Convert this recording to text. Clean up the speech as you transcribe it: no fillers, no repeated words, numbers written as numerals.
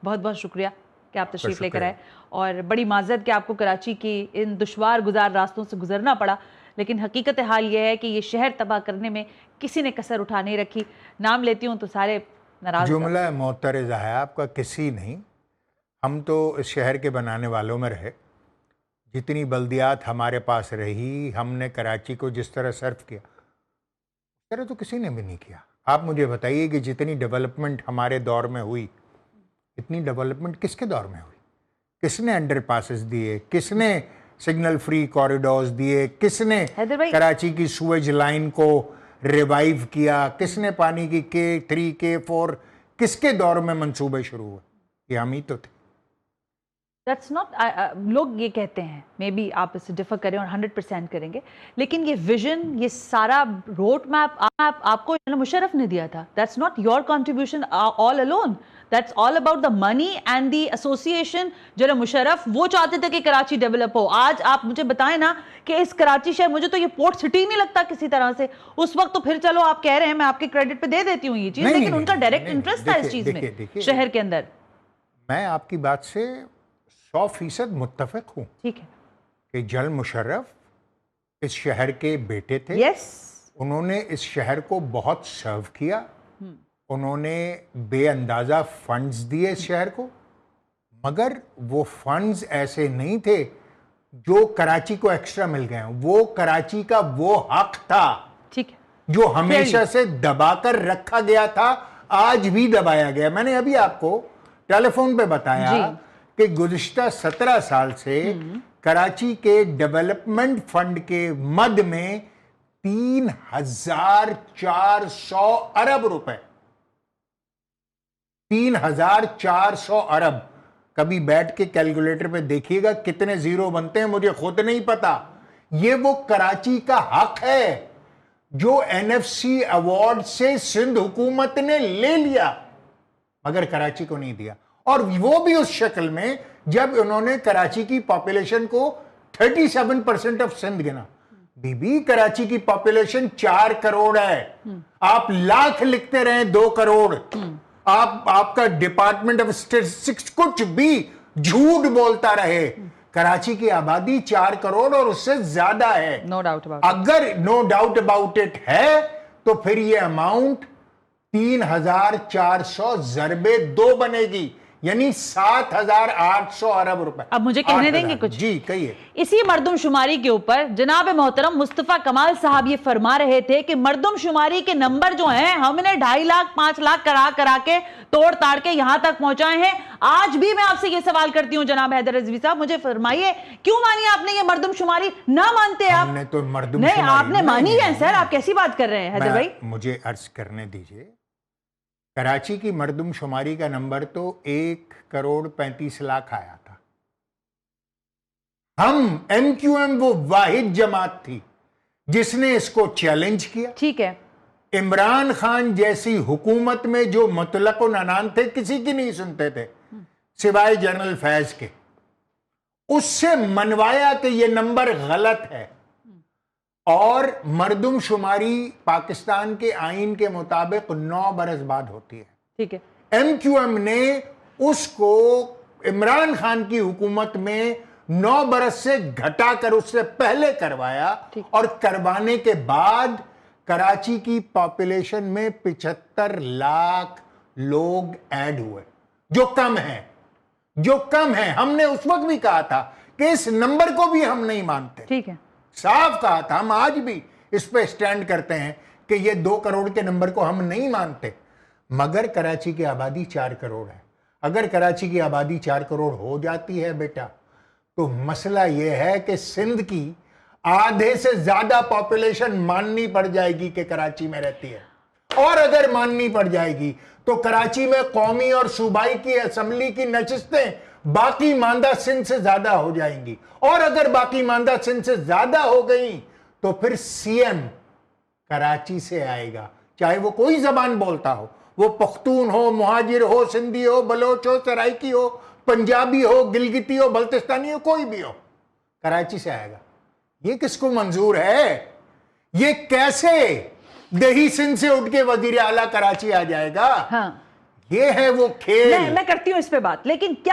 بہت بہت شکریہ کہ آپ تشریف لے کر آئے، اور بڑی معذرت کہ آپ کو کراچی کی ان دشوار گزار راستوں سے گزرنا پڑا، لیکن حقیقت حال یہ ہے کہ یہ شہر تباہ کرنے میں کسی نے کسر اٹھا نہیں رکھی. نام لیتی ہوں تو سارے ناراض. جملہ معترضہ ہے آپ کا، کسی نہیں. ہم تو اس شہر کے بنانے والوں میں رہے. جتنی بلدیات ہمارے پاس رہی، ہم نے کراچی کو جس طرح سرو کیا اس طرح تو کسی نے بھی نہیں کیا. آپ مجھے بتائیے کہ جتنی ڈیولپمنٹ ہمارے دور میں ہوئی، اتنی ڈیولپمنٹ کس کے دور میں ہوئی؟ کس نے انڈر پاسز دیے؟ کس نے سگنل فری کوریڈورز دیے؟ کس نے کراچی کی سویج لائن کو ریوائیو کیا؟ کس نے پانی کی K3 K4 کس کے دور میں منصوبے شروع ہوئے؟ یہ ہم ہی تو تھے. That's not, لوگ یہ کہتے ہیں، مے بی آپ اس سے ڈفر کریں اور 100% کریں گے، لیکن یہ ویژن، یہ سارا روڈ میپ آپ کو جنرل مشرف نے دیا تھا. That's not your contribution all alone. That's all about the money and the association. General Musharraf وہ چاہتے تھے کہ کراچی ڈیولپ ہو. آج آپ مجھے بتائیں نا کہ اس کراچی شہر، مجھے تو یہ پورٹ سٹی نہیں لگتا کسی طرح سے. اس وقت تو پھر چلو آپ کہہ رہے ہیں، میں آپ کے کریڈٹ پہ دے دیتی ہوں یہ چیز، لیکن ان کا ڈائریکٹ انٹرسٹ تھا اس چیز میں شہر کے اندر. میں آپ کی بات سے 100% متفق ہوں. ٹھیک ہے کہ جنرل مشرف اس شہر کے بیٹے تھے. انہوں نے اس شہر کو بہت سرو کیا. انہوں نے بے اندازہ فنڈز دیے اس شہر کو، مگر وہ فنڈز ایسے نہیں تھے جو کراچی کو ایکسٹرا مل گئے ہیں. وہ کراچی کا وہ حق تھا جو ہمیشہ سے دبا کر رکھا گیا تھا، آج بھی دبایا گیا. میں نے ابھی آپ کو ٹیلی فون پہ بتایا کہ گزشتہ 17 سال سے کراچی کے ڈیولپمنٹ فنڈ کے مد میں 3,400 ارب روپے، 3,400 ارب. کبھی بیٹھ کے کیلکولیٹر پہ دیکھیے گا کتنے زیرو بنتے ہیں، مجھے خود نہیں پتا. یہ وہ کراچی کا حق ہے جو NFC ایوارڈ سے سندھ حکومت نے لے لیا مگر کراچی کو نہیں دیا. اور وہ بھی اس شکل میں جب انہوں نے کراچی کی پاپولیشن کو 37% آف سندھ گنا. بی کراچی کی پاپولیشن 4 کروڑ ہے. آپ لاکھ لکھتے رہیں 2 کروڑ، آپ کا ڈپارٹمنٹ آف اسٹیٹسٹکس کچھ بھی جھوٹ بولتا رہے، کراچی کی آبادی 4 کروڑ اور اس سے زیادہ ہے. اگر نو ڈاؤٹ اباؤٹ اٹ ہے تو پھر یہ اماؤنٹ 3,400 ضرب 2 بنے گی، یعنی 7,800 ارب روپے. اب مجھے کہنے دیں گے کچھ؟ جی کہیے. اسی مردم شماری کے اوپر جناب محترم مصطفیٰ کمال صاحب یہ فرما رہے تھے کہ مردم شماری کے نمبر جو ہیں ہم نے 2.5 لاکھ 5 لاکھ کرا کے توڑ تاڑ کے یہاں تک پہنچائے ہیں. آج بھی میں آپ سے یہ سوال کرتی ہوں جناب حیدر رضوی صاحب، مجھے فرمائیے کیوں مانی آپ نے یہ مردم شماری؟ نہ مانتے آپ؟ ہم نے تو مردم نہیں، شماری آپ نے مانی ہے سر، آپ کیسی بات کر رہے ہیں حیدر بھائی؟ مجھے عرض کرنے دیجئے. کراچی کی مردم شماری کا نمبر تو 1 کروڑ 35 لاکھ آیا تھا. ہم MQM وہ واحد جماعت تھی جس نے اس کو چیلنج کیا. ٹھیک ہے. عمران خان جیسی حکومت میں جو مطلق العنان تھے کسی کی نہیں سنتے تھے سوائے جنرل فیض کے. اس سے منوایا کہ یہ نمبر غلط ہے، اور مردم شماری پاکستان کے آئین کے مطابق 9 برس بعد ہوتی ہے. ٹھیک ہے. MQM نے اس کو عمران خان کی حکومت میں 9 برس سے گھٹا کر اس سے پہلے کروایا، اور کروانے کے بعد کراچی کی پاپولیشن میں 75 لاکھ لوگ ایڈ ہوئے، جو کم ہے. ہم نے اس وقت بھی کہا تھا کہ اس نمبر کو بھی ہم نہیں مانتے. ٹھیک ہے. صاف کہا تھا. ہم آج بھی اس پہ سٹینڈ کرتے ہیں کہ یہ 2 کروڑ کے نمبر کو ہم نہیں مانتے. مگر کراچی کی آبادی 4 کروڑ ہے. اگر کراچی کی آبادی 4 کروڑ ہو جاتی ہے بیٹا، تو مسئلہ یہ ہے کہ سندھ کی آدھے سے زیادہ پاپولیشن ماننی پڑ جائے گی کہ کراچی میں رہتی ہے. اور اگر ماننی پڑ جائے گی تو کراچی میں قومی اور صوبائی کی اسمبلی کی نشستیں باقی ماندہ سندھ سے زیادہ ہو جائیں گی. اور اگر باقی ماندہ سندھ سے زیادہ ہو گئیں تو پھر CM کراچی سے آئے گا، چاہے وہ کوئی زبان بولتا ہو، وہ پختون ہو، مہاجر ہو، سندھی ہو، بلوچ ہو، سرائکی ہو، پنجابی ہو، گلگتی ہو، بلتستانی ہو، کوئی بھی ہو، کراچی سے آئے گا. یہ کس کو منظور ہے؟ یہ کیسے دیہی سندھ سے اٹھ کے وزیر اعلیٰ کراچی آ جائے گا؟ یہ ہے وہ کھیل. میں کرتی ہوں اس پہ بات, لیکن کیا